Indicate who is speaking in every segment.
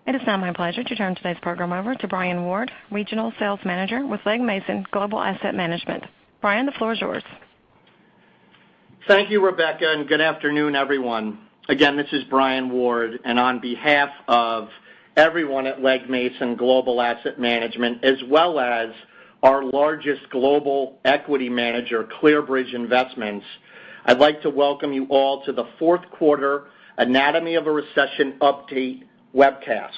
Speaker 1: It is now my pleasure to turn today's program over to Brian Ward, Regional Sales Manager with Legg Mason Global Asset Management. Brian, the floor is yours.
Speaker 2: Thank you, Rebecca, and good afternoon, everyone. Again, this is Brian Ward, and on behalf of everyone at Legg Mason Global Asset Management, as well as our largest global equity manager, ClearBridge Investments, I'd like to welcome you all to the fourth quarter Anatomy of a Recession update webcast.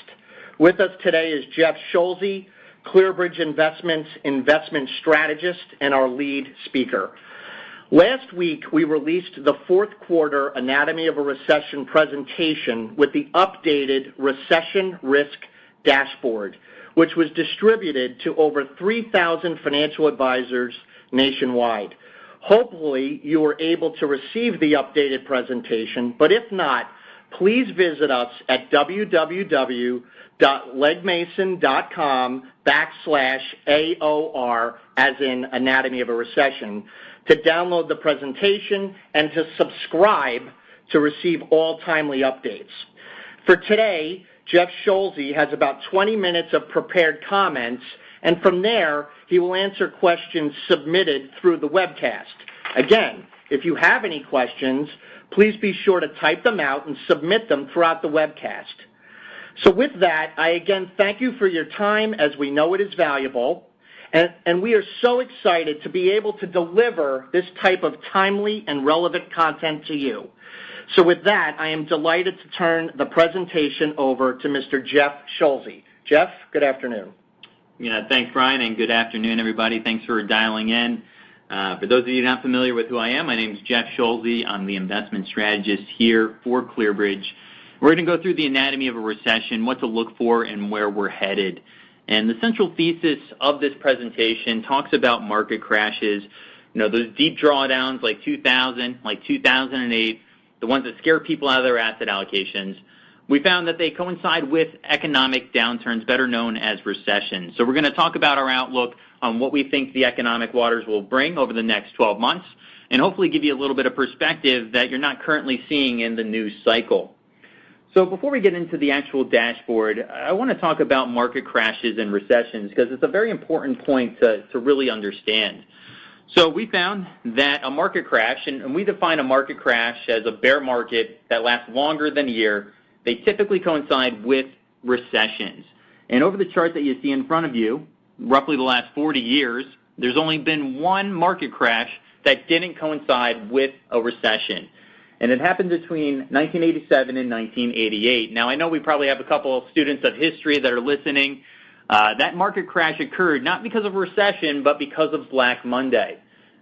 Speaker 2: With us today is Jeff Schulze, ClearBridge Investments investment strategist and our lead speaker. Last week, we released the fourth quarter Anatomy of a Recession presentation with the updated Recession Risk Dashboard, which was distributed to over 3,000 financial advisors nationwide. Hopefully, you were able to receive the updated presentation, but if not, please visit us at www.leggmason.com/AOR, as in Anatomy of a Recession, to download the presentation and to subscribe to receive all timely updates. For today, Jeff Schulze has about 20 minutes of prepared comments, and from there, he will answer questions submitted through the webcast. Again, if you have any questions, please be sure to type them out and submit them throughout the webcast. So with that, I again thank you for your time, as we know it is valuable, and we are so excited to be able to deliver this type of timely and relevant content to you. So with that, I am delighted to turn the presentation over to Mr. Jeff Schulze. Jeff, good afternoon.
Speaker 3: Yeah, thanks, Brian, and good afternoon, everybody. Thanks for dialing in. For those of you not familiar with who I am, my name is Jeff Schulze. I'm the investment strategist here for ClearBridge. We're going to go through the anatomy of a recession, what to look for, and where we're headed. And the central thesis of this presentation talks about market crashes, those deep drawdowns like 2000, like 2008, the ones that scare people out of their asset allocations. We found that they coincide with economic downturns, better known as recessions. So we're going to talk about our outlook on what we think the economic waters will bring over the next 12 months, and hopefully give you a little bit of perspective that you're not currently seeing in the news cycle. So before we get into the actual dashboard, I want to talk about market crashes and recessions, because it's a very important point to really understand. So we found that a market crash, and we define a market crash as a bear market that lasts longer than a year, they typically coincide with recessions. And over the chart that you see in front of you, roughly the last 40 years, there's only been one market crash that didn't coincide with a recession. And it happened between 1987 and 1988. Now, I know we probably have a couple of students of history that are listening. That market crash occurred not because of a recession, but because of Black Monday.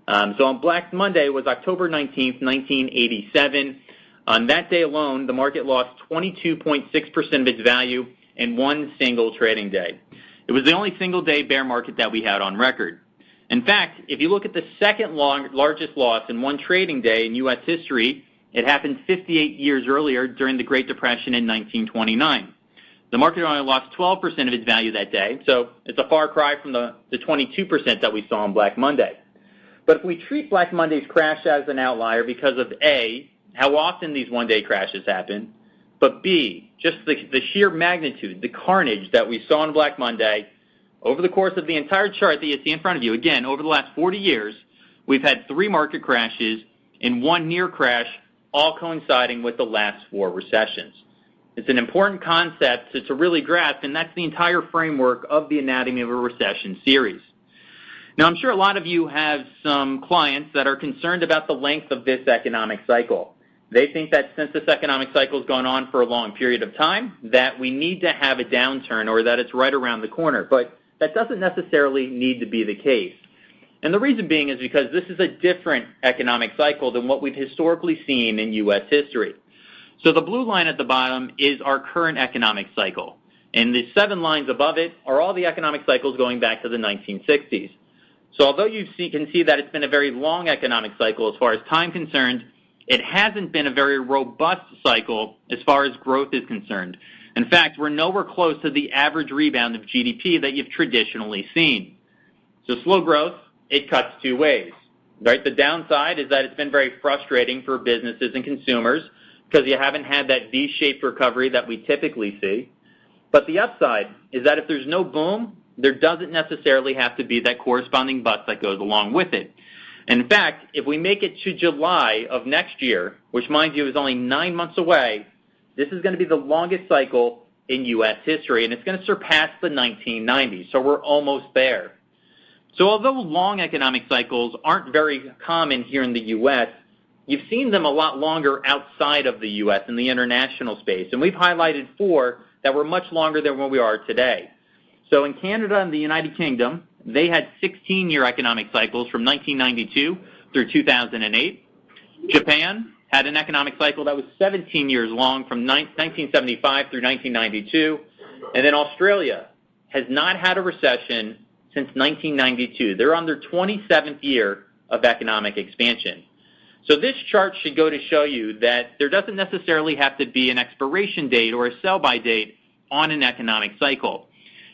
Speaker 3: So on Black Monday was October 19th, 1987. On that day alone, the market lost 22.6% of its value in one single trading day. It was the only single-day bear market that we had on record. In fact, if you look at the second largest loss in one trading day in U.S. history, it happened 58 years earlier during the Great Depression in 1929. The market only lost 12% of its value that day, so it's a far cry from the 22% that we saw on Black Monday. But if we treat Black Monday's crash as an outlier because of A, how often these one-day crashes happen, but B, just the sheer magnitude, the carnage that we saw on Black Monday, over the course of the entire chart that you see in front of you, again, over the last 40 years, we've had 3 market crashes and 1 near crash, all coinciding with the last 4 recessions. It's an important concept to really grasp, and that's the entire framework of the Anatomy of a Recession series. Now, I'm sure a lot of you have some clients that are concerned about the length of this economic cycle. They think that since this economic cycle has gone on for a long period of time, that we need to have a downturn or that it's right around the corner. But that doesn't necessarily need to be the case. And the reason being is because this is a different economic cycle than what we've historically seen in U.S. history. So the blue line at the bottom is our current economic cycle. And the 7 lines above it are all the economic cycles going back to the 1960s. So although you can see that it's been a very long economic cycle as far as time concerned, it hasn't been a very robust cycle as far as growth is concerned. In fact, we're nowhere close to the average rebound of GDP that you've traditionally seen. So slow growth, it cuts 2 ways. Right? The downside is that it's been very frustrating for businesses and consumers because you haven't had that V-shaped recovery that we typically see. But the upside is that if there's no boom, there doesn't necessarily have to be that corresponding bust that goes along with it. And in fact, if we make it to July of next year, which mind you is only 9 months away, this is going to be the longest cycle in U.S. history, and it's going to surpass the 1990s, so we're almost there. So although long economic cycles aren't very common here in the U.S., you've seen them a lot longer outside of the U.S. in the international space, and we've highlighted 4 that were much longer than where we are today. So in Canada and the United Kingdom, they had 16-year economic cycles from 1992 through 2008. Japan had an economic cycle that was 17 years long from 1975 through 1992. And then Australia has not had a recession since 1992. They're on their 27th year of economic expansion. So this chart should go to show you that there doesn't necessarily have to be an expiration date or a sell-by date on an economic cycle.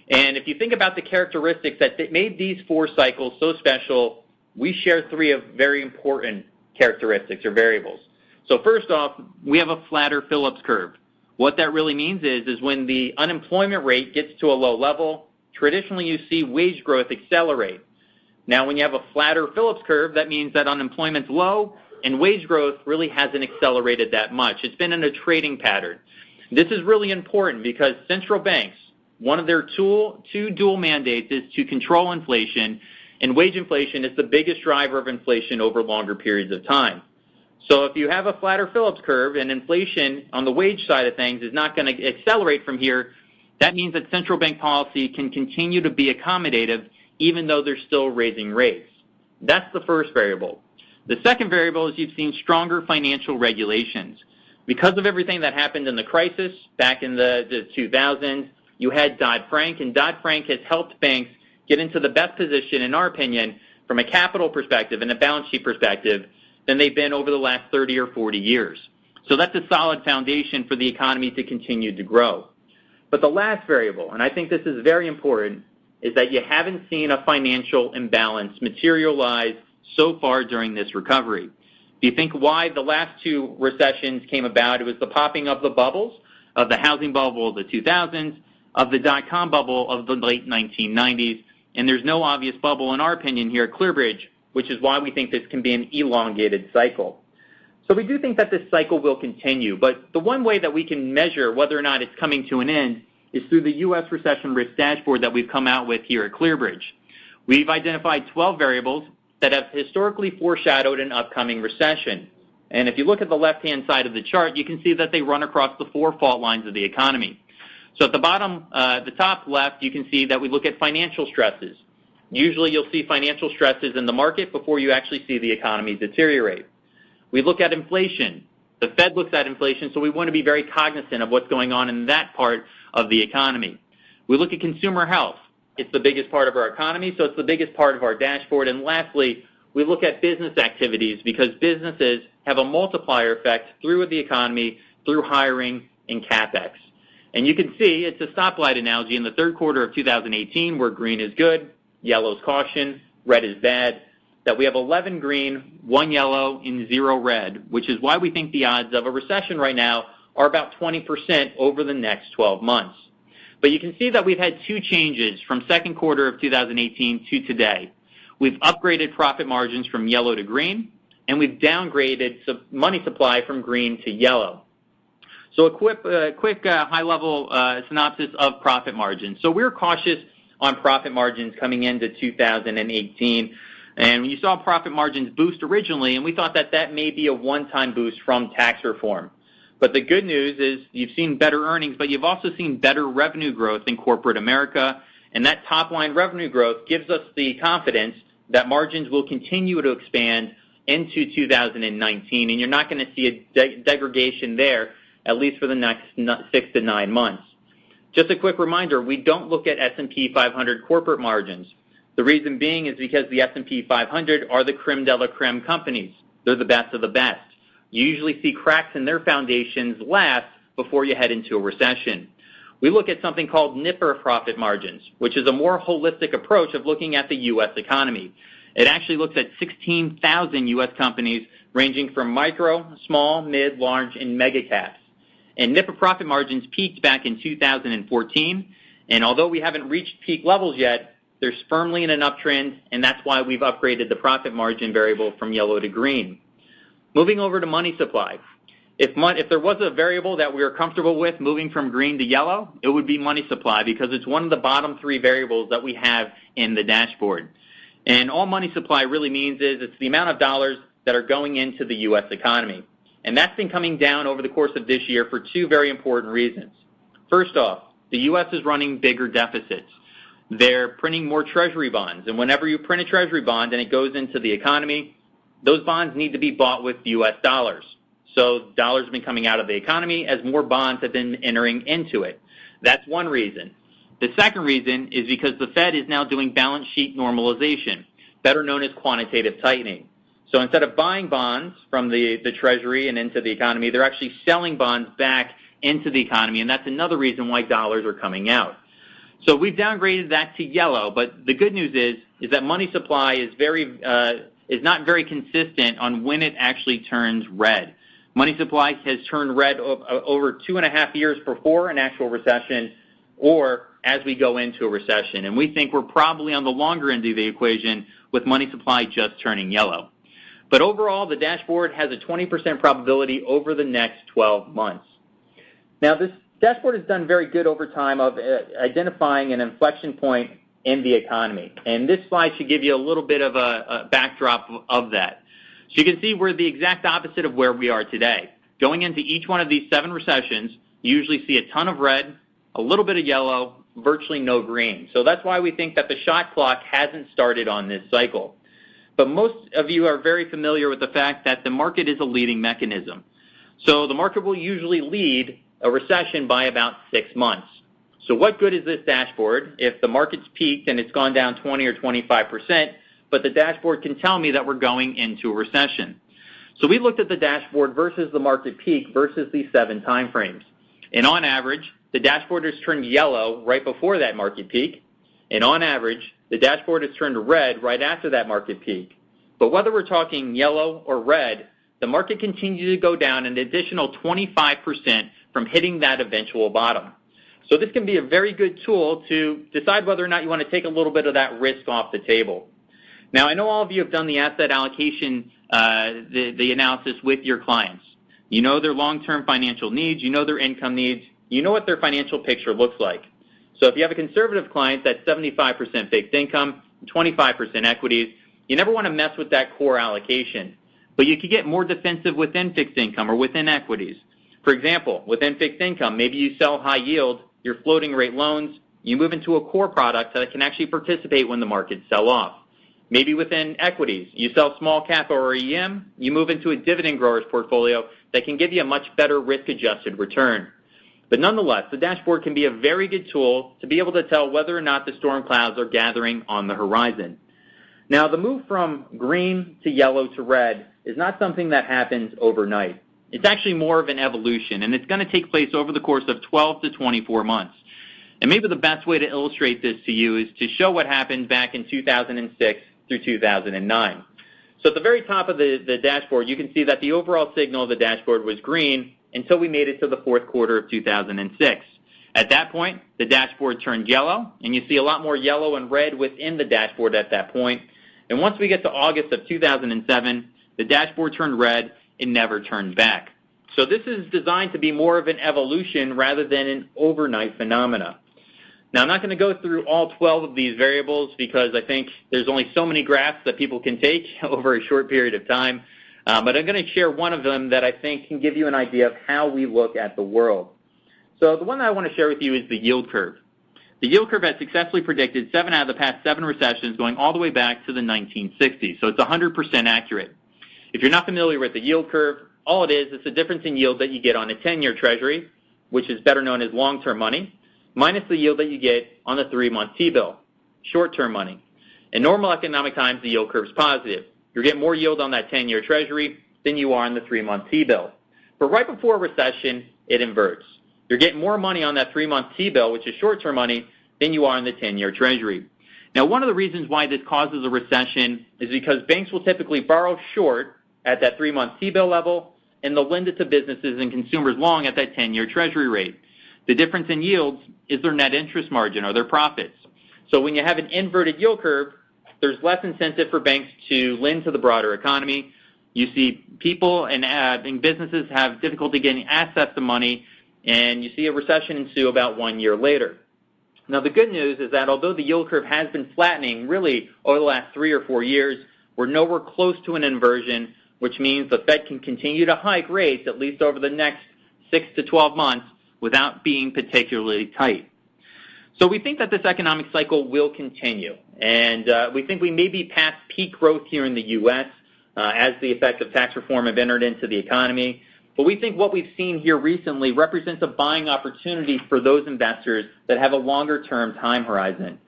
Speaker 3: And if you think about the characteristics that made these 4 cycles so special, we share 3 of very important characteristics or variables. So first off, we have a flatter Phillips curve. What that really means is when the unemployment rate gets to a low level, traditionally you see wage growth accelerate. Now when you have a flatter Phillips curve, that means that unemployment's low and wage growth really hasn't accelerated that much. It's been in a trading pattern. This is really important because central banks, one of their 2 dual mandates is to control inflation, and wage inflation is the biggest driver of inflation over longer periods of time. So if you have a flatter Phillips curve and inflation on the wage side of things is not going to accelerate from here, that means that central bank policy can continue to be accommodative even though they're still raising rates. That's the first variable. The second variable is you've seen stronger financial regulations. Because of everything that happened in the crisis back in the 2000s, you had Dodd-Frank, and Dodd-Frank has helped banks get into the best position, in our opinion, from a capital perspective and a balance sheet perspective than they've been over the last 30 or 40 years. So that's a solid foundation for the economy to continue to grow. But the last variable, and I think this is very important, is that you haven't seen a financial imbalance materialize so far during this recovery. Do you think why the last 2 recessions came about? It was the popping of the bubbles, of the housing bubble of the 2000s, of the dot-com bubble of the late 1990s, and there's no obvious bubble, in our opinion, here at ClearBridge, which is why we think this can be an elongated cycle. So we do think that this cycle will continue, but the one way that we can measure whether or not it's coming to an end is through the U.S. Recession Risk Dashboard that we've come out with here at ClearBridge. We've identified 12 variables that have historically foreshadowed an upcoming recession. And if you look at the left-hand side of the chart, you can see that they run across the 4 fault lines of the economy. So at the bottom, the top left, you can see that we look at financial stresses. Usually you'll see financial stresses in the market before you actually see the economy deteriorate. We look at inflation. The Fed looks at inflation, so we want to be very cognizant of what's going on in that part of the economy. We look at consumer health. It's the biggest part of our economy, so it's the biggest part of our dashboard. And lastly, we look at business activities because businesses have a multiplier effect through the economy, through hiring and CapEx. And you can see it's a stoplight analogy in the 3rd quarter of 2018 where green is good, yellow is caution, red is bad, that we have 11 green, 1 yellow, and 0 red, which is why we think the odds of a recession right now are about 20% over the next 12 months. But you can see that we've had 2 changes from 2nd quarter of 2018 to today. We've upgraded profit margins from yellow to green, and we've downgraded money supply from green to yellow. So a quick high-level synopsis of profit margins. So we're cautious on profit margins coming into 2018. And you saw profit margins boost originally, and we thought that that may be a one-time boost from tax reform. But the good news is you've seen better earnings, but you've also seen better revenue growth in corporate America. And that top-line revenue growth gives us the confidence that margins will continue to expand into 2019. And you're not going to see a degradation there, at least for the next 6 to 9 months. Just a quick reminder, we don't look at S&P 500 corporate margins. The reason being is because the S&P 500 are the creme de la creme companies. They're the best of the best. You usually see cracks in their foundations last before you head into a recession. We look at something called Nipper profit margins, which is a more holistic approach of looking at the U.S. economy. It actually looks at 16,000 U.S. companies ranging from micro, small, mid, large, and mega caps. And NIPA profit margins peaked back in 2014, and although we haven't reached peak levels yet, they're firmly in an uptrend, and that's why we've upgraded the profit margin variable from yellow to green. Moving over to money supply. If there was a variable that we were comfortable with moving from green to yellow, it would be money supply because it's one of the bottom three variables that we have in the dashboard. And all money supply really means is it's the amount of dollars that are going into the U.S. economy. And that's been coming down over the course of this year for two very important reasons. First off, the U.S. is running bigger deficits. They're printing more treasury bonds. And whenever you print a treasury bond and it goes into the economy, those bonds need to be bought with U.S. dollars. So dollars have been coming out of the economy as more bonds have been entering into it. That's one reason. The second reason is because the Fed is now doing balance sheet normalization, better known as quantitative tightening. So instead of buying bonds from the Treasury and into the economy, they're actually selling bonds back into the economy, and that's another reason why dollars are coming out. So we've downgraded that to yellow, but the good news is that money supply is not very consistent on when it actually turns red. Money supply has turned red over 2.5 years before an actual recession or as we go into a recession. And we think we're probably on the longer end of the equation with money supply just turning yellow. But overall, the dashboard has a 20% probability over the next 12 months. Now, this dashboard has done very good over time of identifying an inflection point in the economy. And this slide should give you a little bit of a backdrop of that. So you can see we're the exact opposite of where we are today. Going into each one of these 7 recessions, you usually see a ton of red, a little bit of yellow, virtually no green. So that's why we think that the shot clock hasn't started on this cycle. But most of you are very familiar with the fact that the market is a leading mechanism. So the market will usually lead a recession by about 6 months. So what good is this dashboard if the market's peaked and it's gone down 20 or 25%, but the dashboard can tell me that we're going into a recession? So we looked at the dashboard versus the market peak versus these 7 time frames. And on average, the dashboard has turned yellow right before that market peak. And on average, the dashboard has turned red right after that market peak. But whether we're talking yellow or red, the market continues to go down an additional 25% from hitting that eventual bottom. So this can be a very good tool to decide whether or not you want to take a little bit of that risk off the table. Now, I know all of you have done the asset allocation, the analysis with your clients. You know their long-term financial needs. You know their income needs. You know what their financial picture looks like. So if you have a conservative client that's 75% fixed income, 25% equities, you never want to mess with that core allocation. But you could get more defensive within fixed income or within equities. For example, within fixed income, maybe you sell high yield, your floating rate loans, you move into a core product that can actually participate when the markets sell off. Maybe within equities, you sell small cap or EM, you move into a dividend growers portfolio that can give you a much better risk-adjusted return. But nonetheless, the dashboard can be a very good tool to be able to tell whether or not the storm clouds are gathering on the horizon. Now, the move from green to yellow to red is not something that happens overnight. It's actually more of an evolution, and it's going to take place over the course of 12 to 24 months. And maybe the best way to illustrate this to you is to show what happened back in 2006 through 2009. So at the very top of the dashboard, you can see that the overall signal of the dashboard was green until we made it to the fourth quarter of 2006. At that point, the dashboard turned yellow, and you see a lot more yellow and red within the dashboard at that point. And once we get to August of 2007, the dashboard turned red and never turned back. So this is designed to be more of an evolution rather than an overnight phenomena. Now, I'm not going to go through all 12 of these variables because I think there's only so many graphs that people can take over a short period of time. But I'm going to share one of them that I think can give you an idea of how we look at the world. So the one that I want to share with you is the yield curve. The yield curve has successfully predicted 7 out of the past 7 recessions going all the way back to the 1960s. So it's 100% accurate. If you're not familiar with the yield curve, all it is the difference in yield that you get on a 10-year treasury, which is better known as long-term money, minus the yield that you get on the 3-month T-bill, short-term money. In normal economic times, the yield curve is positive. You're getting more yield on that 10-year treasury than you are on the 3-month T-bill. But right before a recession, it inverts. You're getting more money on that 3-month T-bill, which is short-term money, than you are on the 10-year treasury. Now, one of the reasons why this causes a recession is because banks will typically borrow short at that 3-month T-bill level and they'll lend it to businesses and consumers long at that 10-year Treasury rate. The difference in yields is their net interest margin or their profits. So when you have an inverted yield curve, there's less incentive for banks to lend to the broader economy. You see people and businesses have difficulty getting access to money, and you see a recession ensue about 1 year later. Now, the good news is that although the yield curve has been flattening really over the last 3 or 4 years, we're nowhere close to an inversion, which means the Fed can continue to hike rates at least over the next 6 to 12 months without being particularly tight. So we think that this economic cycle will continue, and we think we may be past peak growth here in the U.S. As the effects of tax reform have entered into the economy. But we think what we've seen here recently represents a buying opportunity for those investors that have a longer-term time horizon.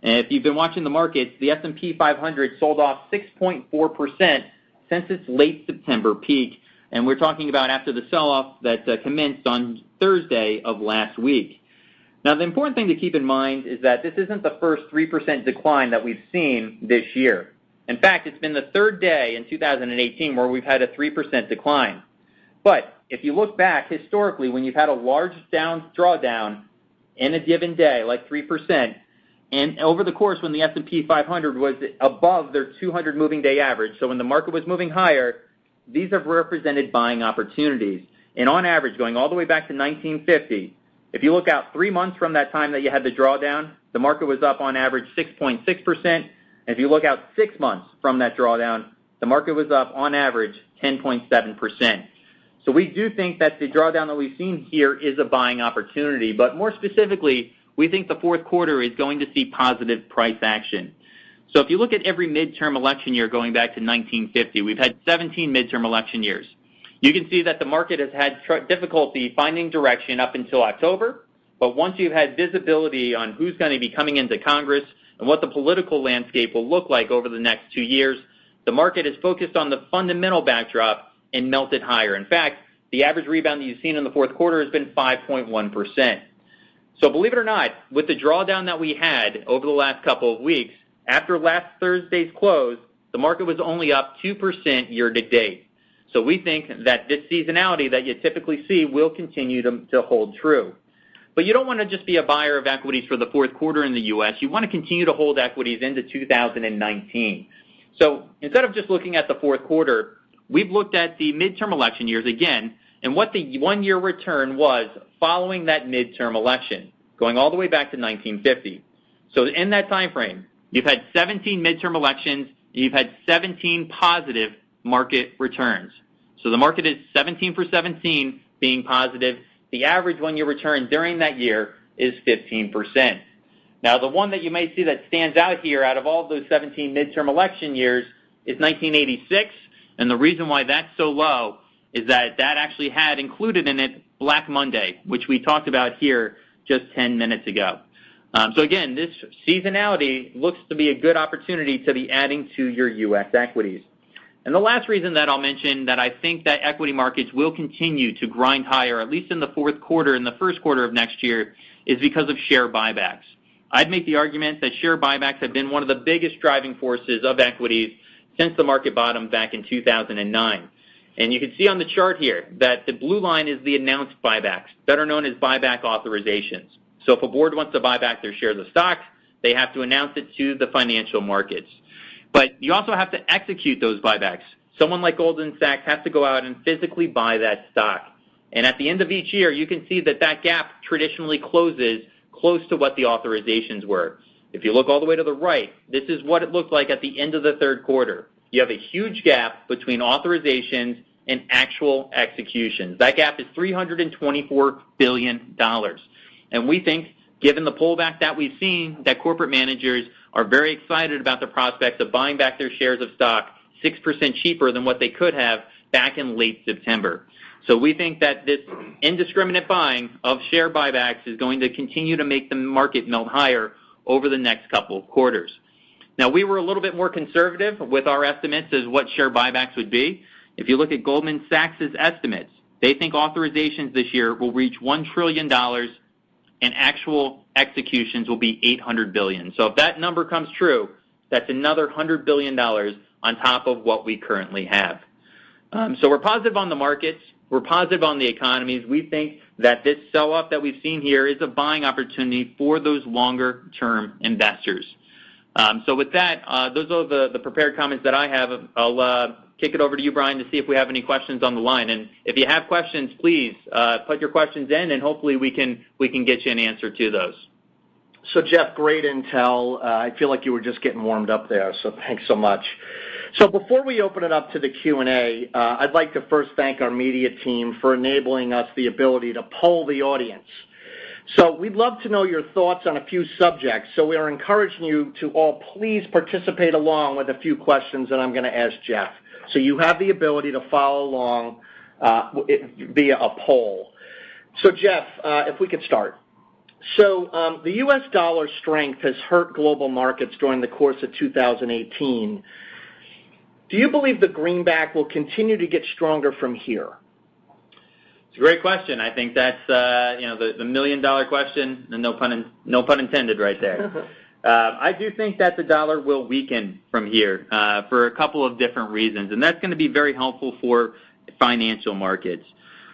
Speaker 3: And if you've been watching the markets, the S&P 500 sold off 6.4% since its late September peak, and we're talking about after the sell-off that commenced on Thursday of last week. Now, the important thing to keep in mind is that this isn't the first 3% decline that we've seen this year. In fact, it's been the third day in 2018 where we've had a 3% decline. But if you look back historically, when you've had a large drawdown in a given day, like 3%, and over the course when the S&P 500 was above their 200 moving day average, so when the market was moving higher, these have represented buying opportunities. And on average, going all the way back to 1950, if you look out 3 months from that time that you had the drawdown, the market was up on average 6.6%. And if you look out 6 months from that drawdown, the market was up on average 10.7%. So we do think that the drawdown that we've seen here is a buying opportunity. But more specifically, we think the fourth quarter is going to see positive price action. So if you look at every midterm election year going back to 1950, we've had 17 midterm election years. You can see that the market has had difficulty finding direction up until October, but once you've had visibility on who's going to be coming into Congress and what the political landscape will look like over the next 2 years, the market is focused on the fundamental backdrop and melted higher. In fact, the average rebound that you've seen in the fourth quarter has been 5.1%. So believe it or not, with the drawdown that we had over the last couple of weeks, after last Thursday's close, the market was only up 2% year to date. So we think that this seasonality that you typically see will continue to hold true. But you don't want to just be a buyer of equities for the fourth quarter in the U.S. You want to continue to hold equities into 2019. So instead of just looking at the fourth quarter, we've looked at the midterm election years again and what the 1 year return was following that midterm election, going all the way back to 1950. So in that time frame, you've had 17 midterm elections, and you've had 17 positive market returns. So the market is 17 for 17 being positive. The average 1 year return during that year is 15%. Now, the one that you may see that stands out here out of all of those 17 midterm election years is 1986, and the reason why that's so low is that that actually had included in it Black Monday, which we talked about here just 10 minutes ago. So again, this seasonality looks to be a good opportunity to be adding to your U.S. equities. And the last reason that I'll mention that I think that equity markets will continue to grind higher, at least in the fourth quarter and the first quarter of next year, is because of share buybacks. I'd make the argument that share buybacks have been one of the biggest driving forces of equities since the market bottomed back in 2009. And you can see on the chart here that the blue line is the announced buybacks, better known as buyback authorizations. So if a board wants to buy back their shares of stock, they have to announce it to the financial markets. But you also have to execute those buybacks. Someone like Goldman Sachs has to go out and physically buy that stock. And at the end of each year, you can see that that gap traditionally closes close to what the authorizations were. If you look all the way to the right, this is what it looked like at the end of the third quarter. You have a huge gap between authorizations and actual executions. That gap is $324 billion. And we think, given the pullback that we've seen, that corporate managers are very excited about the prospects of buying back their shares of stock 6% cheaper than what they could have back in late September. So we think that this indiscriminate buying of share buybacks is going to continue to make the market melt higher over the next couple of quarters. Now, we were a little bit more conservative with our estimates as what share buybacks would be. If you look at Goldman Sachs' estimates, they think authorizations this year will reach $1 trillion and actual executions will be $800 billion. So if that number comes true, that's another $100 billion on top of what we currently have. So we're positive on the markets. We're positive on the economies. We think that this sell-off that we've seen here is a buying opportunity for those longer-term investors. So with that, those are the prepared comments that I have. I'll kick it over to you, Brian, to see if we have any questions on the line. And if you have questions, please put your questions in, and hopefully we can get you an answer to those.
Speaker 2: So, Jeff, great intel. I feel like you were just getting warmed up there, so thanks so much. So before we open it up to the Q&A, I'd like to first thank our media team for enabling us the ability to poll the audience. So we'd love to know your thoughts on a few subjects, so we are encouraging you to all please participate along with a few questions that I'm going to ask Jeff. So you have the ability to follow along via a poll. So, Jeff, if we could start. So the U.S. dollar strength has hurt global markets during the course of 2018. Do you believe the greenback will continue to get stronger from here?
Speaker 3: It's a great question. I think that's the million-dollar question, and no pun intended right there. I do think that the dollar will weaken from here for a couple of different reasons, and that's going to be very helpful for financial markets.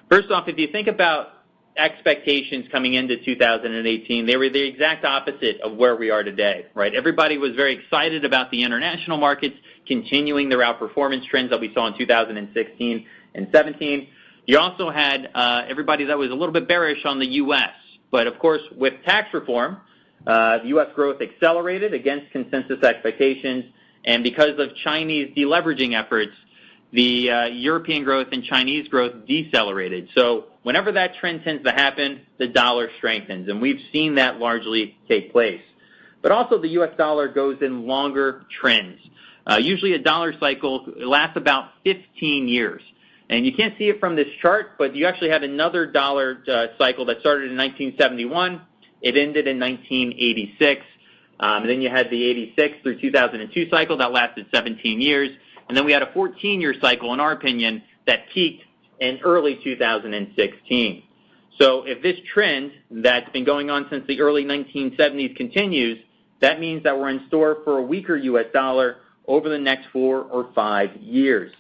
Speaker 3: First off, if you think about expectations coming into 2018, they were the exact opposite of where we are today, right? Everybody was very excited about the international markets continuing their outperformance trends that we saw in 2016 and 17. You also had everybody that was a little bit bearish on the U.S. But, of course, with tax reform, the U.S. growth accelerated against consensus expectations, and because of Chinese deleveraging efforts, the European growth and Chinese growth decelerated. So whenever that trend tends to happen, the dollar strengthens, and we've seen that largely take place. But also the U.S. dollar goes in longer trends. Usually a dollar cycle lasts about 15 years. And you can't see it from this chart, but you actually had another dollar cycle that started in 1971. It ended in 1986. And then you had the 86 through 2002 cycle that lasted 17 years. And then we had a 14-year cycle, in our opinion, that peaked in early 2016. So if this trend that's been going on since the early 1970s continues, that means that we're in store for a weaker U.S. dollar over the next 4 or 5 years.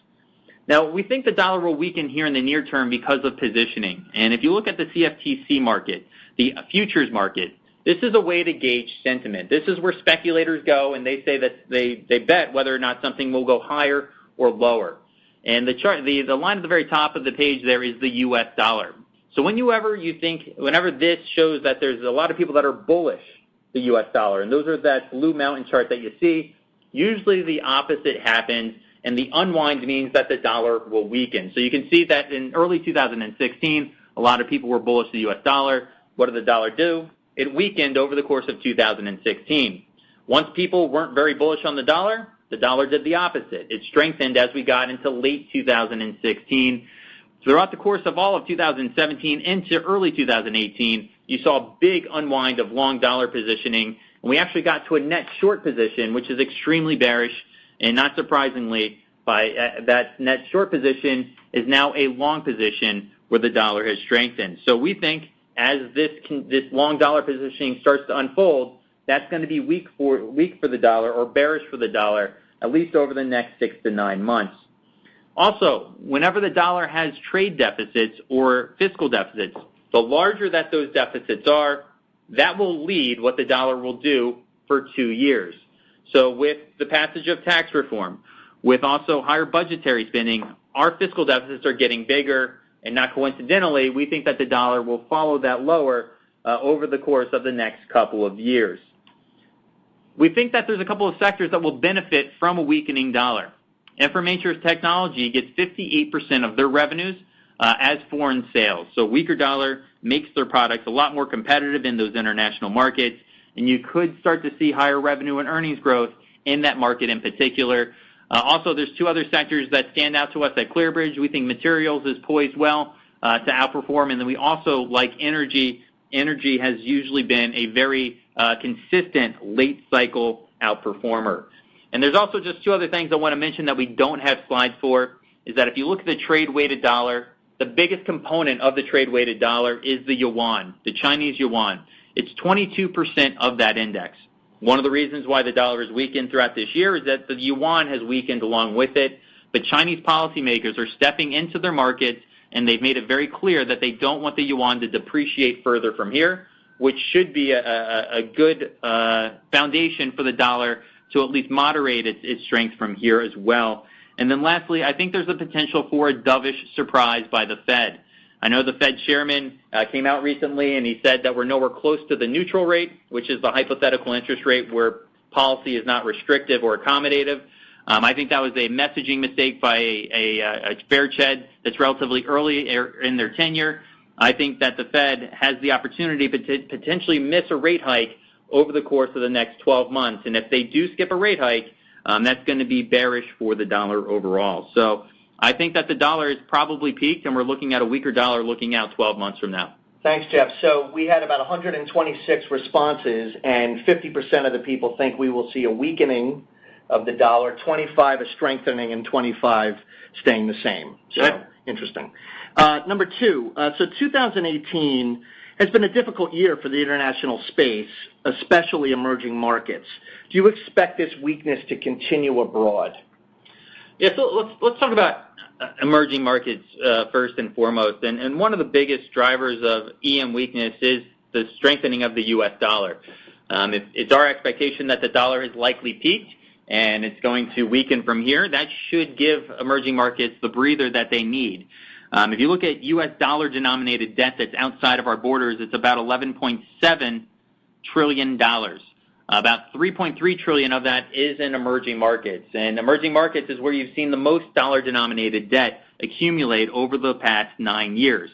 Speaker 3: Now, we think the dollar will weaken here in the near term because of positioning. And if you look at the CFTC market, the futures market, this is a way to gauge sentiment. This is where speculators go, and they say that they bet whether or not something will go higher or lower. And the chart, the line at the very top of the page there is the U.S. dollar. So whenever this shows that there's a lot of people that are bullish the U.S. dollar, and those are that blue mountain chart that you see, usually the opposite happens, and the unwind means that the dollar will weaken. So you can see that in early 2016, a lot of people were bullish the U.S. dollar. What did the dollar do? It weakened over the course of 2016. Once people weren't very bullish on the dollar did the opposite. It strengthened as we got into late 2016. Throughout the course of all of 2017 into early 2018, you saw a big unwind of long dollar positioning, and we actually got to a net short position, which is extremely bearish, and not surprisingly, that net short position is now a long position where the dollar has strengthened. So we think as this long dollar positioning starts to unfold, that's going to be weak for the dollar or bearish for the dollar, at least over the next 6 to 9 months. Also, whenever the dollar has trade deficits or fiscal deficits, the larger that those deficits are, that will lead what the dollar will do for 2 years. So with the passage of tax reform, with also higher budgetary spending, our fiscal deficits are getting bigger, and not coincidentally, we think that the dollar will follow that lower over the course of the next couple of years. We think that there's a couple of sectors that will benefit from a weakening dollar. Information technology gets 58% of their revenues as foreign sales. So a weaker dollar makes their products a lot more competitive in those international markets, and you could start to see higher revenue and earnings growth in that market in particular. Also, there's 2 other sectors that stand out to us at ClearBridge. We think materials is poised well to outperform, and then we also like energy. Energy has usually been a very consistent late cycle outperformer. And there's also just 2 other things I want to mention that we don't have slides for, is that if you look at the trade-weighted dollar, the biggest component of the trade-weighted dollar is the yuan, the Chinese yuan. It's 22% of that index. One of the reasons why the dollar has weakened throughout this year is that the yuan has weakened along with it. but Chinese policymakers are stepping into their markets, and they've made it very clear that they don't want the yuan to depreciate further from here, which should be a good foundation for the dollar to at least moderate its strength from here as well. And then lastly, I think there's a potential for a dovish surprise by the Fed. I know the Fed chairman came out recently and he said that we're nowhere close to the neutral rate, which is the hypothetical interest rate where policy is not restrictive or accommodative. I think that was a messaging mistake by a Fair Ched that's relatively early in their tenure. I think that the Fed has the opportunity to potentially miss a rate hike over the course of the next 12 months. And if they do skip a rate hike, that's going to be bearish for the dollar overall. So I think that the dollar is probably peaked, and we're looking at a weaker dollar looking out 12 months from now.
Speaker 2: Thanks, Jeff. So we had about 126 responses, and 50% of the people think we will see a weakening of the dollar, 25 a strengthening, and 25 staying the same. So interesting. Number two, so 2018 has been a difficult year for the international space, especially emerging markets. Do you expect this weakness to continue abroad?
Speaker 3: Yeah, so let's talk about emerging markets first and foremost. And one of the biggest drivers of EM weakness is the strengthening of the U.S. dollar. It's our expectation that the dollar has likely peaked and it's going to weaken from here. That should give emerging markets the breather that they need. If you look at U.S. dollar-denominated debt that's outside of our borders, it's about $11.7 trillion. About $3.3 trillion of that is in emerging markets. And emerging markets is where you've seen the most dollar-denominated debt accumulate over the past 9 years.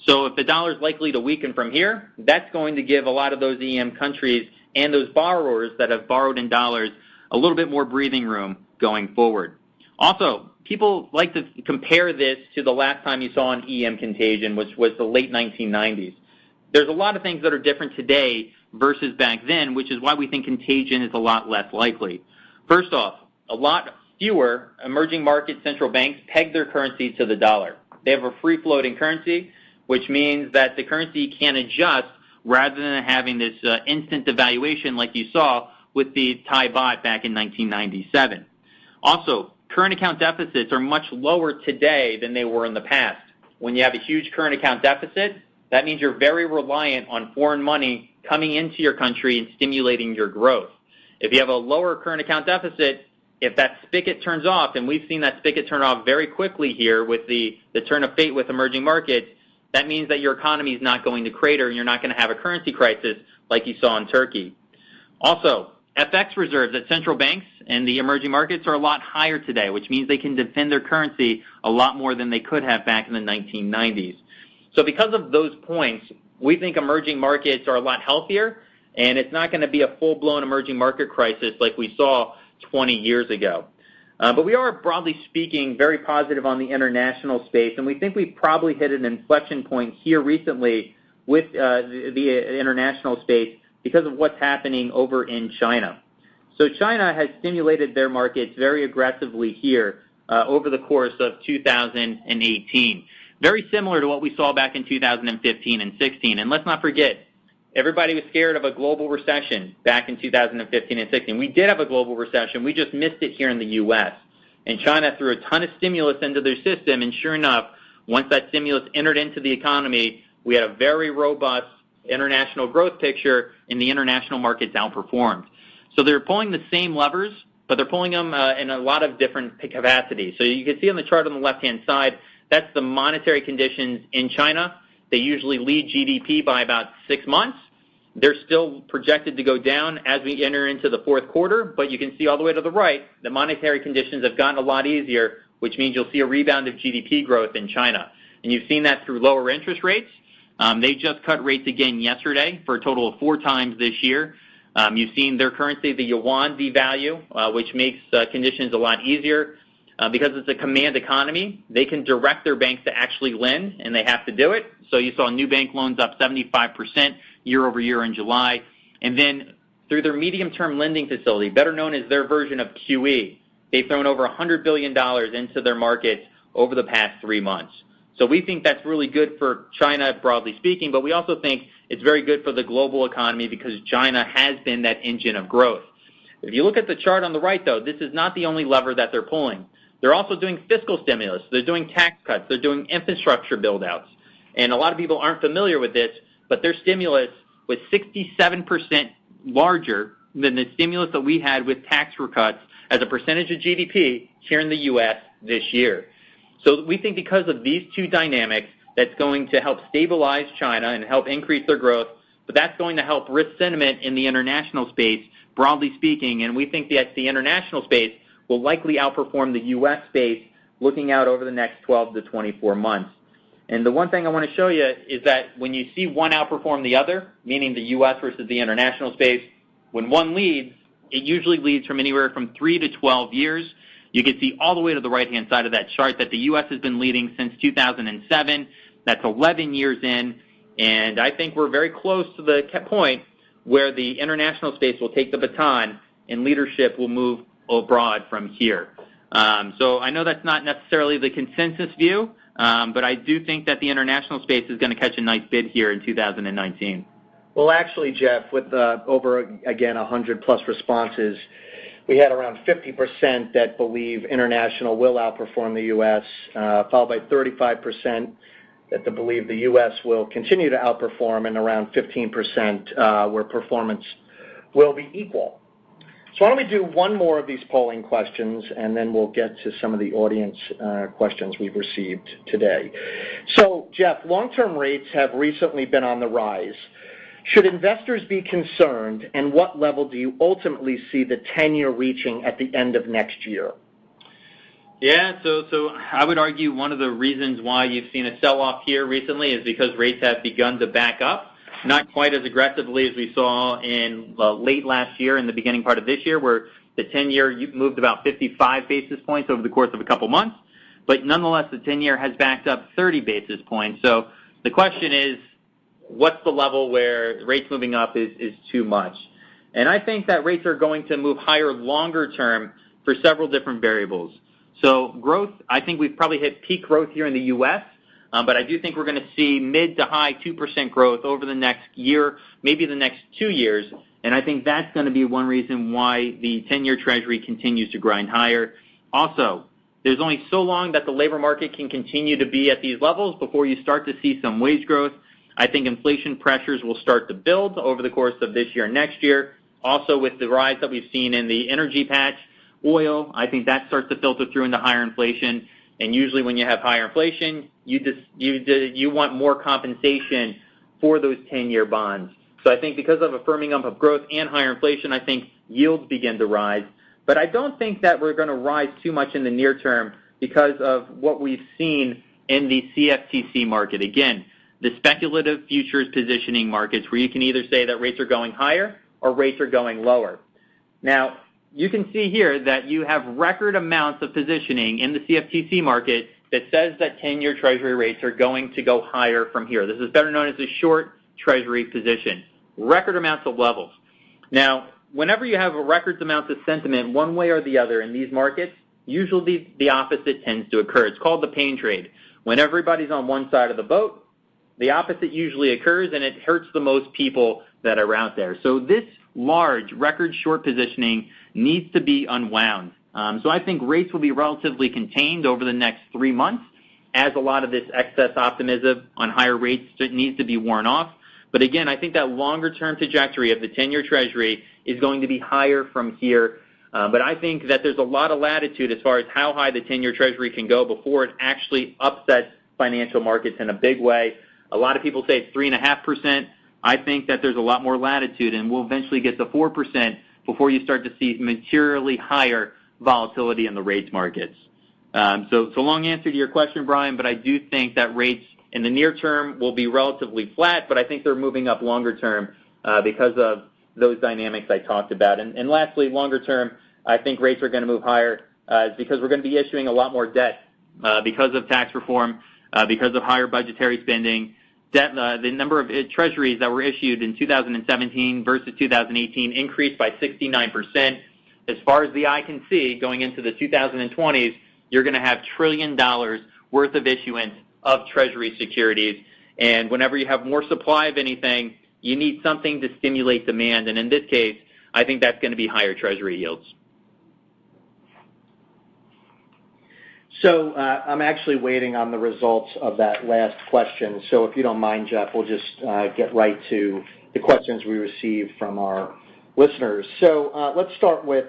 Speaker 3: So if the dollar is likely to weaken from here, that's going to give a lot of those EM countries and those borrowers that have borrowed in dollars a little bit more breathing room going forward. Also, people like to compare this to the last time you saw an EM contagion, which was the late 1990s. There's a lot of things that are different today versus back then, which is why we think contagion is a lot less likely. First off, a lot fewer emerging market central banks peg their currency to the dollar. They have a free-floating currency, which means that the currency can adjust rather than having this instant devaluation like you saw with the Thai baht back in 1997. Also, current account deficits are much lower today than they were in the past. When you have a huge current account deficit, that means you're very reliant on foreign money coming into your country and stimulating your growth. If you have a lower current account deficit, if that spigot turns off, and we've seen that spigot turn off very quickly here with the turn of fate with emerging markets, that means that your economy is not going to crater and you're not going to have a currency crisis like you saw in Turkey. Also, FX reserves at central banks and the emerging markets are a lot higher today, which means they can defend their currency a lot more than they could have back in the 1990s. So because of those points, we think emerging markets are a lot healthier, and it's not going to be a full-blown emerging market crisis like we saw 20 years ago. But we are, broadly speaking, very positive on the international space, and we think we've probably hit an inflection point here recently with the international space because of what's happening over in China. So China has stimulated their markets very aggressively here over the course of 2018. Very similar to what we saw back in 2015 and 16. And let's not forget, everybody was scared of a global recession back in 2015 and 16. We did have a global recession. We just missed it here in the U.S. And China threw a ton of stimulus into their system, and sure enough, once that stimulus entered into the economy, we had a very robust international growth picture, and the international markets outperformed. So they're pulling the same levers, but they're pulling them in a lot of different capacities. So you can see on the chart on the left-hand side, that's the monetary conditions in China. They usually lead GDP by about 6 months. They're still projected to go down as we enter into the fourth quarter, but you can see all the way to the right, the monetary conditions have gotten a lot easier, which means you'll see a rebound of GDP growth in China. And you've seen that through lower interest rates. They just cut rates again yesterday for a total of 4 times this year. You've seen their currency, the yuan, devalue, which makes conditions a lot easier. Because it's a command economy, they can direct their banks to actually lend, and they have to do it. So you saw new bank loans up 75% year over year in July. And then through their medium-term lending facility, better known as their version of QE, they've thrown over $100 billion into their markets over the past 3 months. So we think that's really good for China, broadly speaking, but we also think it's very good for the global economy because China has been that engine of growth. If you look at the chart on the right, though, this is not the only lever that they're pulling. They're also doing fiscal stimulus. They're doing tax cuts. They're doing infrastructure build-outs. And a lot of people aren't familiar with this, but their stimulus was 67% larger than the stimulus that we had with tax cuts as a percentage of GDP here in the U.S. this year. So we think because of these two dynamics, that's going to help stabilize China and help increase their growth, but that's going to help risk sentiment in the international space, broadly speaking, and we think that the international space will likely outperform the U.S. space looking out over the next 12 to 24 months. And the one thing I want to show you is that when you see one outperform the other, meaning the U.S. versus the international space, when one leads, it usually leads from anywhere from 3 to 12 years. You can see all the way to the right-hand side of that chart that the U.S. has been leading since 2007. That's 11 years in, and I think we're very close to the point where the international space will take the baton and leadership will move abroad from here. So I know that's not necessarily the consensus view, but I do think that the international space is going to catch a nice bid here in 2019.
Speaker 2: Well, actually, Jeff, with over, again, 100-plus responses, we had around 50% that believe international will outperform the U.S., followed by 35% that believe the U.S. will continue to outperform, and around 15% where performance will be equal. So why don't we do one more of these polling questions, and then we'll get to some of the audience questions we've received today. So, Jeff, long-term rates have recently been on the rise. Should investors be concerned, and what level do you ultimately see the 10-year reaching at the end of next year?
Speaker 3: Yeah, so I would argue one of the reasons why you've seen a sell-off here recently is because rates have begun to back up, not quite as aggressively as we saw in late last year and the beginning part of this year, where the 10-year moved about 55 basis points over the course of a couple months. But nonetheless, the 10-year has backed up 30 basis points. So the question is, what's the level where rates moving up is too much? And I think that rates are going to move higher longer term for several different variables. So growth, I think we've probably hit peak growth here in the U.S., but I do think we're going to see mid to high 2% growth over the next year, maybe the next 2 years, and I think that's going to be one reason why the 10-year Treasury continues to grind higher. Also, there's only so long that the labor market can continue to be at these levels before you start to see some wage growth. I think inflation pressures will start to build over the course of this year and next year. Also, with the rise that we've seen in the energy patch, oil, I think that starts to filter through into higher inflation. And usually when you have higher inflation, you want more compensation for those 10-year bonds. So I think because of a firming up of growth and higher inflation, I think yields begin to rise. But I don't think that we're going to rise too much in the near term because of what we've seen in the CFTC market. Again, the speculative futures positioning markets where you can either say that rates are going higher or rates are going lower. Now, you can see here that you have record amounts of positioning in the CFTC market that says that 10-year Treasury rates are going to go higher from here. This is better known as a short Treasury position. Record amounts of levels. Now, whenever you have record amounts of sentiment one way or the other in these markets, usually the opposite tends to occur. It's called the pain trade. When everybody's on one side of the boat, the opposite usually occurs, and it hurts the most people that are out there. So this large record short positioning needs to be unwound. So I think rates will be relatively contained over the next 3 months as a lot of this excess optimism on higher rates needs to be worn off. But again, I think that longer-term trajectory of the 10-year Treasury is going to be higher from here. But I think that there's a lot of latitude as far as how high the 10-year Treasury can go before it actually upsets financial markets in a big way. A lot of people say it's 3.5%. I think that there's a lot more latitude, and we'll eventually get to 4% before you start to see materially higher volatility in the rates markets. So long answer to your question, Brian, but I do think that rates in the near term will be relatively flat, but I think they're moving up longer term because of those dynamics I talked about. And lastly, longer term, I think rates are going to move higher because we're going to be issuing a lot more debt because of tax reform, because of higher budgetary spending. Debt, the number of treasuries that were issued in 2017 versus 2018 increased by 69%. As far as the eye can see, going into the 2020s, you're going to have $1 trillion worth of issuance of treasury securities. And whenever you have more supply of anything, you need something to stimulate demand. And in this case, I think that's going to be higher treasury yields.
Speaker 2: So I'm actually waiting on the results of that last question. So if you don't mind, Jeff, we'll just get right to the questions we received from our listeners. So let's start with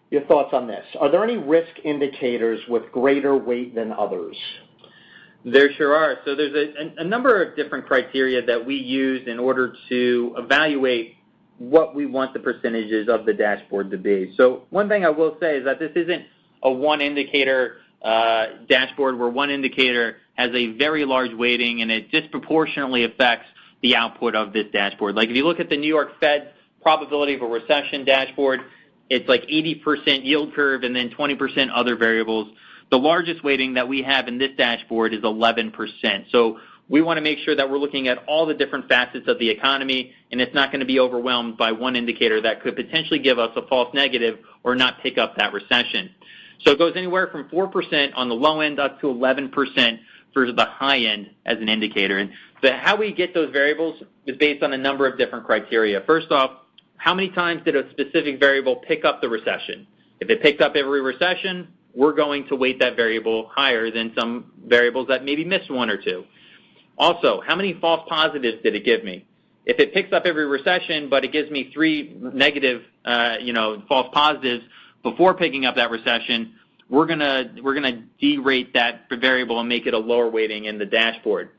Speaker 2: your thoughts on this. Are there any risk indicators with greater weight than others?
Speaker 3: There sure are. So there's a number of different criteria that we use in order to evaluate what we want the percentages of the dashboard to be. So one thing I will say is that this isn't a one indicator dashboard where one indicator has a very large weighting and it disproportionately affects the output of this dashboard. Like if you look at the New York Fed probability of a recession dashboard, it's like 80% yield curve and then 20% other variables. The largest weighting that we have in this dashboard is 11%. So we want to make sure that we're looking at all the different facets of the economy, and it's not going to be overwhelmed by one indicator that could potentially give us a false negative or not pick up that recession. So it goes anywhere from 4% on the low end up to 11% for the high end as an indicator. And how we get those variables is based on a number of different criteria. First off, how many times did a specific variable pick up the recession? If it picked up every recession, we're going to weight that variable higher than some variables that maybe missed one or two. Also, how many false positives did it give me? If it picks up every recession, but it gives me 3 negative, false positives before picking up that recession, we're gonna derate that variable and make it a lower weighting in the dashboard.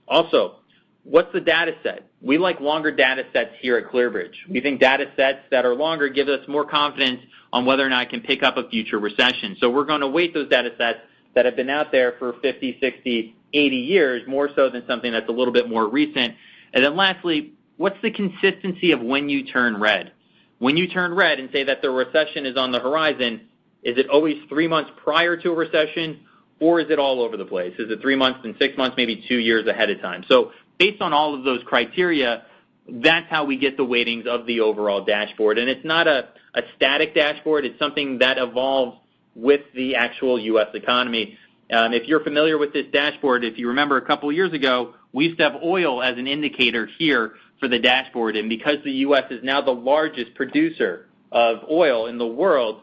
Speaker 3: Also, what's the data set? We like longer data sets here at ClearBridge. We think data sets that are longer give us more confidence on whether or not it can pick up a future recession. So we're going to weight those data sets that have been out there for 50, 60, 80 years, more so than something that's a little bit more recent. And then lastly, what's the consistency of when you turn red? When you turn red and say that the recession is on the horizon, is it always 3 months prior to a recession, or is it all over the place? Is it 3 months and 6 months, maybe 2 years ahead of time? So based on all of those criteria, that's how we get the weightings of the overall dashboard. And it's not a static dashboard. It's something that evolves with the actual U.S. economy. If you're familiar with this dashboard, if you remember a couple of years ago, we used to have oil as an indicator here for the dashboard. And because the U.S. is now the largest producer of oil in the world,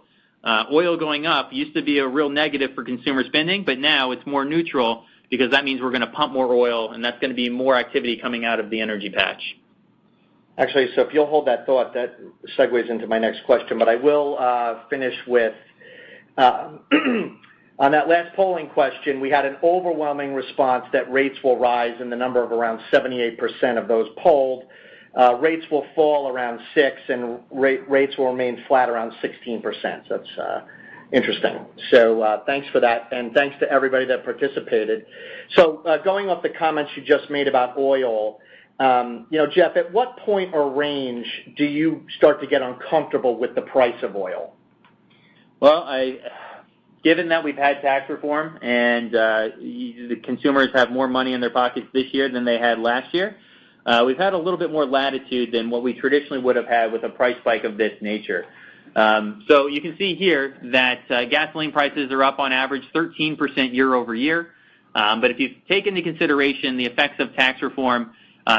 Speaker 3: oil going up used to be a real negative for consumer spending, but now it's more neutral because that means we're going to pump more oil, and that's going to be more activity coming out of the energy patch.
Speaker 2: Actually, so if you'll hold that thought, that segues into my next question, but I will finish with, on that last polling question, we had an overwhelming response that rates will rise in the number of around 78% of those polled. Rates will fall around 6%, and rates will remain flat around 16%. So that's interesting. So thanks for that, and thanks to everybody that participated. So going off the comments you just made about oil, Jeff, at what point or range do you start to get uncomfortable with the price of oil?
Speaker 3: Well, given that we've had tax reform and the consumers have more money in their pockets this year than they had last year, we've had a little bit more latitude than what we traditionally would have had with a price spike of this nature. So you can see here that gasoline prices are up on average 13% year over year. But if you take into consideration the effects of tax reform,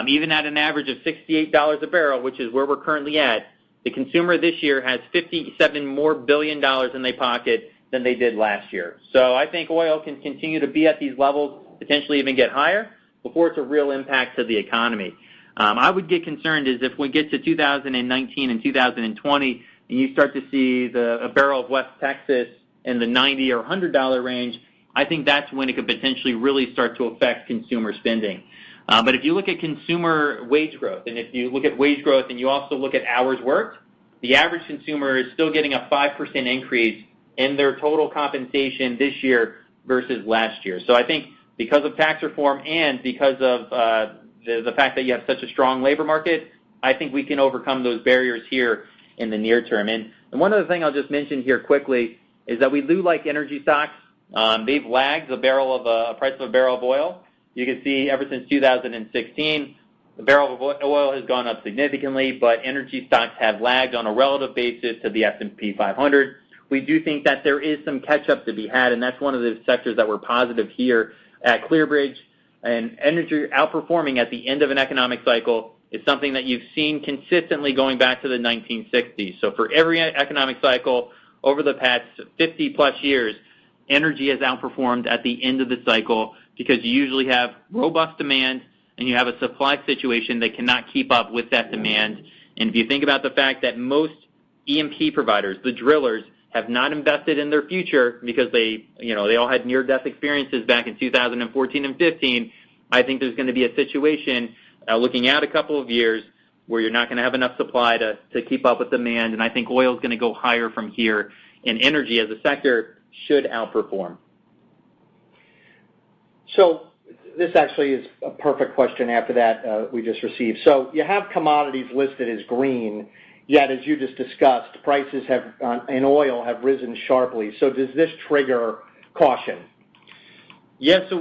Speaker 3: even at an average of $68 a barrel, which is where we're currently at, the consumer this year has $57 more billion in their pocket than they did last year. So I think oil can continue to be at these levels, potentially even get higher, before it's a real impact to the economy. I would get concerned is if we get to 2019 and 2020 and you start to see a barrel of West Texas in the $90 or $100 range, I think that's when it could potentially really start to affect consumer spending. But if you look at consumer wage growth, and if you look at wage growth and you also look at hours worked, the average consumer is still getting a 5% increase in their total compensation this year versus last year. So I think because of tax reform and because of the fact that you have such a strong labor market, I think we can overcome those barriers here in the near term. And one other thing I'll just mention here quickly is that we do like energy stocks. They've lagged the price of a barrel of oil. You can see ever since 2016, the barrel of oil has gone up significantly, but energy stocks have lagged on a relative basis to the S&P 500. We do think that there is some catch-up to be had, and that's one of the sectors that we're positive here at ClearBridge. And energy outperforming at the end of an economic cycle is something that you've seen consistently going back to the 1960s. So for every economic cycle over the past 50-plus years, energy has outperformed at the end of the cycle because you usually have robust demand and you have a supply situation that cannot keep up with that demand. And if you think about the fact that most E&P providers, the drillers, have not invested in their future because they all had near-death experiences back in 2014 and 15, I think there's going to be a situation looking out a couple of years where you're not going to have enough supply to keep up with demand, and I think oil is going to go higher from here, and energy as a sector should outperform.
Speaker 2: So this actually is a perfect question after that we just received. So you have commodities listed as green, yet as you just discussed, prices in oil have risen sharply. So does this trigger caution?
Speaker 3: Yes. So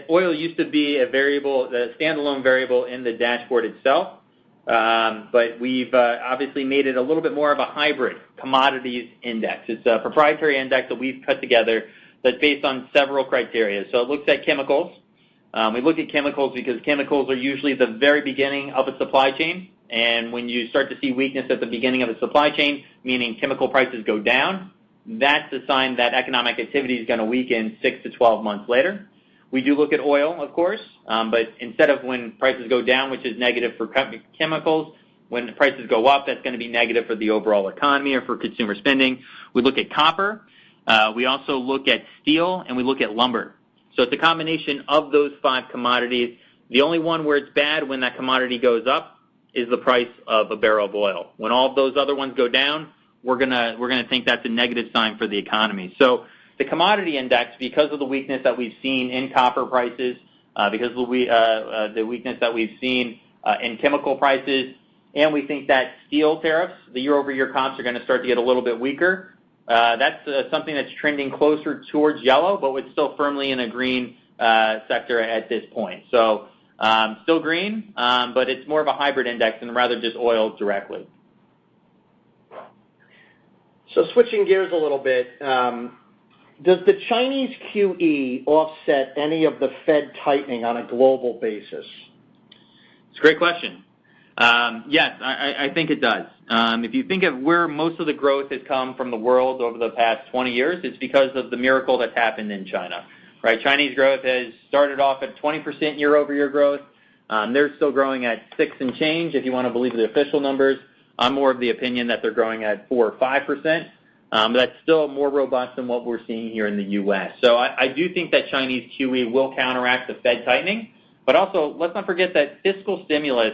Speaker 3: oil used to be a standalone variable in the dashboard itself, but we've obviously made it a little bit more of a hybrid commodities index. It's a proprietary index that we've put together that's based on several criteria. So it looks at chemicals. We look at chemicals because chemicals are usually the very beginning of a supply chain. And when you start to see weakness at the beginning of a supply chain, meaning chemical prices go down, that's a sign that economic activity is going to weaken 6 to 12 months later. We do look at oil, of course, but instead of when prices go down, which is negative for chemicals, when the prices go up, that's going to be negative for the overall economy or for consumer spending. We look at copper. We also look at steel, and we look at lumber. So it's a combination of those 5 commodities. The only one where it's bad when that commodity goes up is the price of a barrel of oil. When all of those other ones go down, we're gonna think that's a negative sign for the economy. So the commodity index, because of the weakness that we've seen in copper prices, because of the weakness that we've seen in chemical prices, and we think that steel tariffs, the year-over-year comps are going to start to get a little bit weaker. That's something that's trending closer towards yellow, but it's still firmly in a green sector at this point. So still green, but it's more of a hybrid index than rather just oil directly.
Speaker 2: So switching gears a little bit, does the Chinese QE offset any of the Fed tightening on a global basis?
Speaker 3: It's a great question. Yes, I think it does. If you think of where most of the growth has come from the world over the past 20 years, it's because of the miracle that's happened in China. Right? Chinese growth has started off at 20% year-over-year growth. They're still growing at 6 and change, if you want to believe the official numbers. I'm more of the opinion that they're growing at 4 or 5%. But that's still more robust than what we're seeing here in the U.S. So I do think that Chinese QE will counteract the Fed tightening. But also, let's not forget that fiscal stimulus,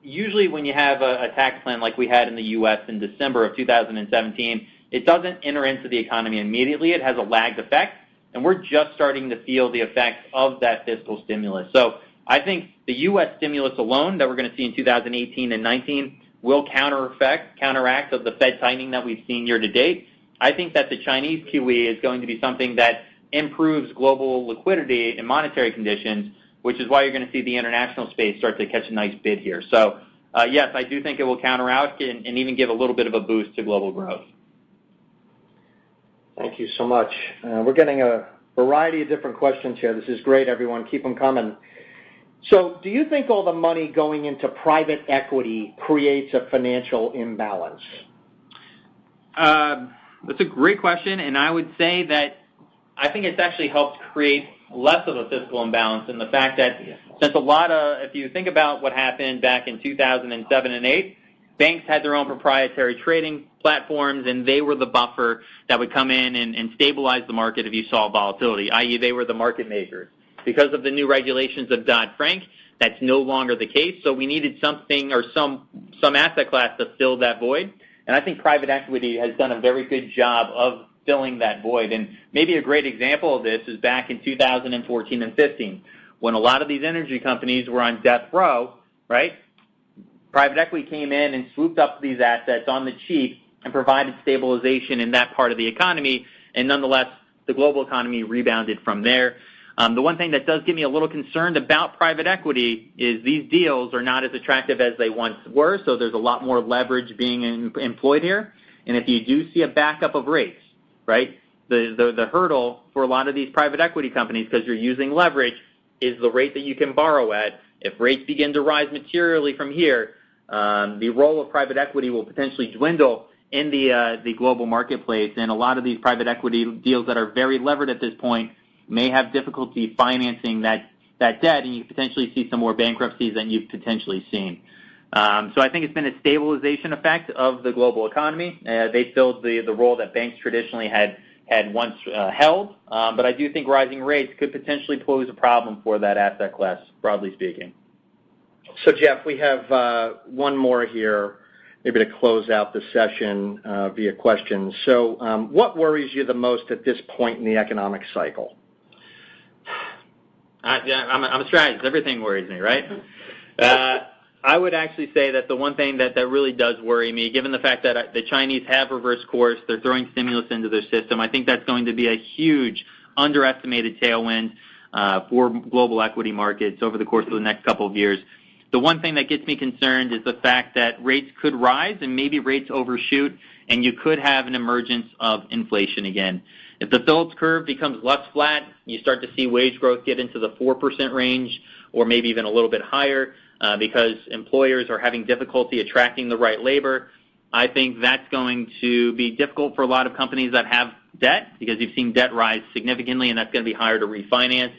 Speaker 3: usually when you have a tax plan like we had in the U.S. in December of 2017, it doesn't enter into the economy immediately. It has a lagged effect. And we're just starting to feel the effects of that fiscal stimulus. So I think the U.S. stimulus alone that we're going to see in 2018 and 19 will counteract of the Fed tightening that we've seen year to date. I think that the Chinese QE is going to be something that improves global liquidity and monetary conditions, which is why you're going to see the international space start to catch a nice bid here. So, yes, I do think it will counteract and even give a little bit of a boost to global growth.
Speaker 2: Thank you so much. We're getting a variety of different questions here. This is great, everyone. Keep them coming. So do you think all the money going into private equity creates a financial imbalance?
Speaker 3: That's a great question, and I would say that I think it's actually helped create less of a fiscal imbalance in the fact that since if you think about what happened back in 2007 and 8, banks had their own proprietary trading platforms, and they were the buffer that would come in and stabilize the market if you saw volatility, i.e. they were the market makers. Because of the new regulations of Dodd-Frank, that's no longer the case, so we needed something or some asset class to fill that void, and I think private equity has done a very good job of filling that void. And maybe a great example of this is back in 2014 and 15, when a lot of these energy companies were on death row, right? Private equity came in and swooped up these assets on the cheap and provided stabilization in that part of the economy, and nonetheless, the global economy rebounded from there. The one thing that does get me a little concerned about private equity is these deals are not as attractive as they once were, so there's a lot more leverage being employed here. And if you do see a backup of rates, right, the hurdle for a lot of these private equity companies, because you're using leverage, is the rate that you can borrow at. If rates begin to rise materially from here, the role of private equity will potentially dwindle in the global marketplace, and a lot of these private equity deals that are very levered at this point may have difficulty financing that debt, and you potentially see some more bankruptcies than you've potentially seen. So I think it's been a stabilization effect of the global economy. They filled the role that banks traditionally had once held, but I do think rising rates could potentially pose a problem for that asset class, broadly speaking.
Speaker 2: So, Jeff, we have one more here, maybe to close out the session via questions. So what worries you the most at this point in the economic cycle?
Speaker 3: I'm a strategist. Everything worries me, right? I would actually say that the one thing that really does worry me, given the fact that the Chinese have reversed course, they're throwing stimulus into their system, I think that's going to be a huge underestimated tailwind for global equity markets over the course of the next couple of years. The one thing that gets me concerned is the fact that rates could rise and maybe rates overshoot, and you could have an emergence of inflation again. If the Phillips curve becomes less flat, you start to see wage growth get into the 4% range or maybe even a little bit higher because employers are having difficulty attracting the right labor. I think that's going to be difficult for a lot of companies that have debt because you've seen debt rise significantly, and that's going to be higher to refinance.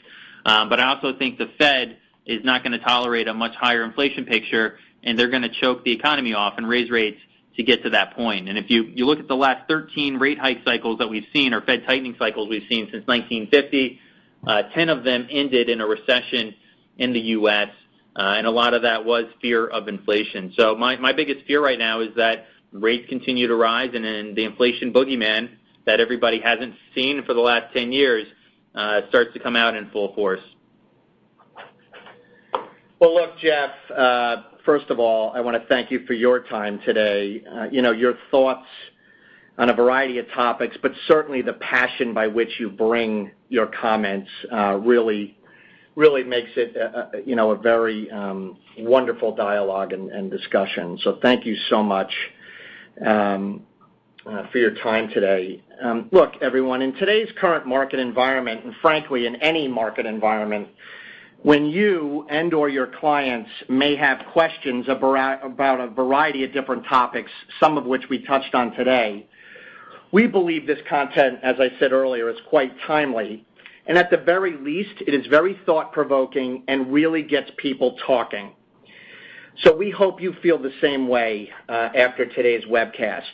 Speaker 3: But I also think the Fed is not going to tolerate a much higher inflation picture, and they're going to choke the economy off and raise rates to get to that point. And if you look at the last 13 rate hike cycles that we've seen, or Fed tightening cycles we've seen since 1950, 10 of them ended in a recession in the U.S., and a lot of that was fear of inflation. So my biggest fear right now is that rates continue to rise, and then the inflation boogeyman that everybody hasn't seen for the last 10 years starts to come out in full force.
Speaker 2: Well, look, Jeff, first of all, I want to thank you for your time today. Your thoughts on a variety of topics, but certainly the passion by which you bring your comments really makes it a very wonderful dialogue and discussion. So thank you so much for your time today. Look, everyone, in today's current market environment, and frankly in any market environment, when you and or your clients may have questions about a variety of different topics, some of which we touched on today, we believe this content, as I said earlier, is quite timely. And at the very least, it is very thought-provoking and really gets people talking. So we hope you feel the same way after today's webcast.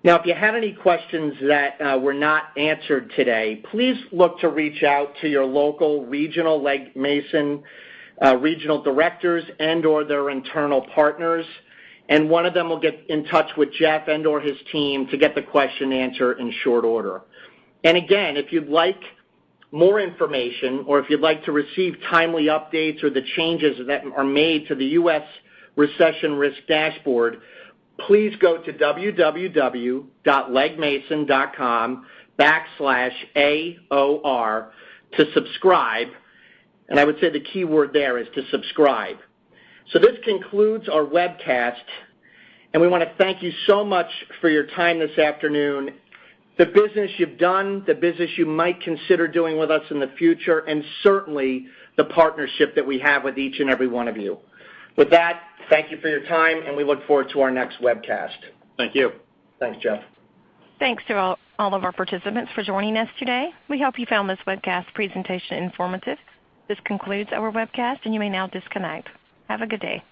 Speaker 2: Now, if you had any questions that were not answered today, please look to reach out to your local regional Legg Mason regional directors and or their internal partners, and one of them will get in touch with Jeff and or his team to get the question answered in short order. And again, if you'd like more information or if you'd like to receive timely updates or the changes that are made to the U.S. Recession Risk Dashboard, please go to www.leggmason.com/AOR to subscribe. And I would say the key word there is to subscribe. So this concludes our webcast, and we want to thank you so much for your time this afternoon, the business you've done, the business you might consider doing with us in the future, and certainly the partnership that we have with each and every one of you. With that, thank you for your time, and we look forward to our next webcast.
Speaker 3: Thank you.
Speaker 2: Thanks, Jeff.
Speaker 1: Thanks to all of our participants for joining us today. We hope you found this webcast presentation informative. This concludes our webcast, and you may now disconnect. Have a good day.